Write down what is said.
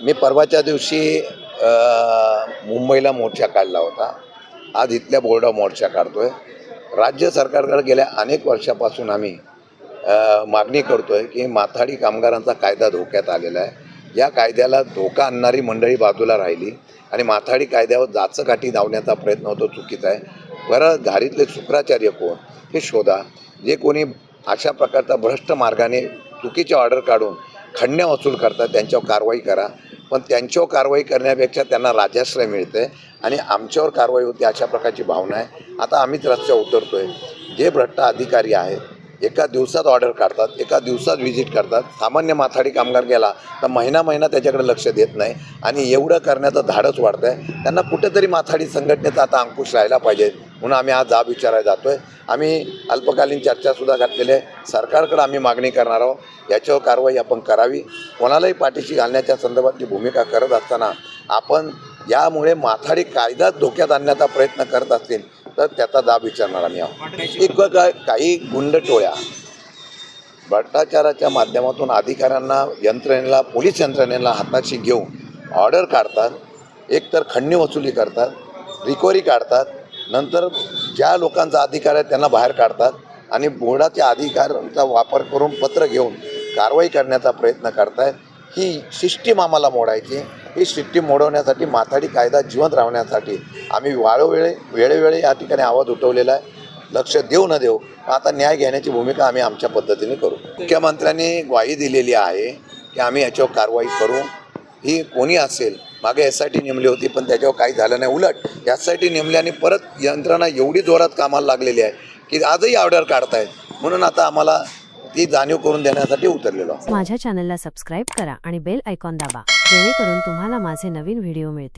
मी परवाच्या दिवशी मुंबईला मोर्चा काढला होता. आज इथल्या बोर्डा मोर्चा काढतोय. राज्य सरकारकडे गेल्या अनेक वर्षापासून आम्ही मागणी करतोय की माथाडी कामगारांचा कायदा धोक्यात आलेला आहे. या कायद्याला धोका आणणारी मंडळी बाजूला राहिली आणि माथाडी कायद्यावर जाचकाठी लावण्याचा प्रयत्न होतो, चुकीचा आहे. बरं, घारीतले शुक्राचार्य कोण हे शोधा. जे कोणी अशा प्रकारचा भ्रष्ट मार्गाने चुकीचे ऑर्डर काढून खंडण्या वसूल करतात त्यांच्यावर कारवाई करा. पण त्यांच्यावर कारवाई करण्यापेक्षा त्यांना राजाश्रय मिळते आणि आमच्यावर कारवाई होते अशा प्रकारची भावना आहे. आता आम्हीच रस्त्यावर उतरतोय. जे भ्रष्ट अधिकारी आहेत एका दिवसात ऑर्डर काढतात, एका दिवसात व्हिजिट करतात. सामान्य माथाडी कामगार गेला तर महिना त्याच्याकडे लक्ष देत नाही आणि एवढं करण्याचं धाडस वाढतं आहे. त्यांना कुठेतरी माथाडी संघटनेचा आता अंकुश राहिला पाहिजे म्हणून आम्ही आज जाब विचारायला जातो आहे. आम्ही अल्पकालीन चर्चासुद्धा घातलेली आहे. सरकारकडे आम्ही मागणी करणार आहोत, याच्यावर कारवाई आपण करावी. कोणालाही पाठीशी घालण्याच्या संदर्भातली भूमिका करत असताना आपण यामुळे माथाडी कायदाच धोक्यात आणण्याचा प्रयत्न करत असतील तर त्याचा जाब विचारणार आम्ही आहोत. काही गुंड टोळ्या भ्रष्टाचाराच्या माध्यमातून अधिकाऱ्यांना, यंत्रणेला, पोलीस यंत्रणेला हाताशी घेऊन ऑर्डर काढतात. एकतर खंडणी वसुली करतात, रिकव्हरी काढतात, नंतर ज्या लोकांचा अधिकार आहे त्यांना बाहेर काढतात आणि बोर्डाच्या अधिकारांचा वापर करून पत्र घेऊन कारवाई करण्याचा प्रयत्न करतायत. ही सिस्टीम आम्हाला मोडायची. ही सिस्टीम मोडवण्यासाठी, माथाडी कायदा जिवंत राहण्यासाठी आम्ही वेळोवेळी या ठिकाणी आवाज उठवलेला आहे. लक्ष देऊ न देऊ आता न्याय घेण्याची भूमिका आम्ही आमच्या पद्धतीने करू. मुख्यमंत्र्यांनी ग्वाही दिलेली आहे की आम्ही याच्यावर कारवाई करू. ही कोणी असेल, मागे SIT नेमली होती पण त्याच्यावर काही झालं नाही. उलट SIT नेमल्याने परत यंत्रणा एवढी जोरात कामाला लागलेली आहे की आजही ऑर्डर काढतायत. म्हणून आता आम्हाला ती जाणीव करून देण्यासाठी उतरलेलो. माझ्या चॅनलला सबस्क्राईब करा आणि बेल आयकॉन दाबा, जेणेकरून तुम्हाला माझे नवीन व्हिडिओ मिळतील.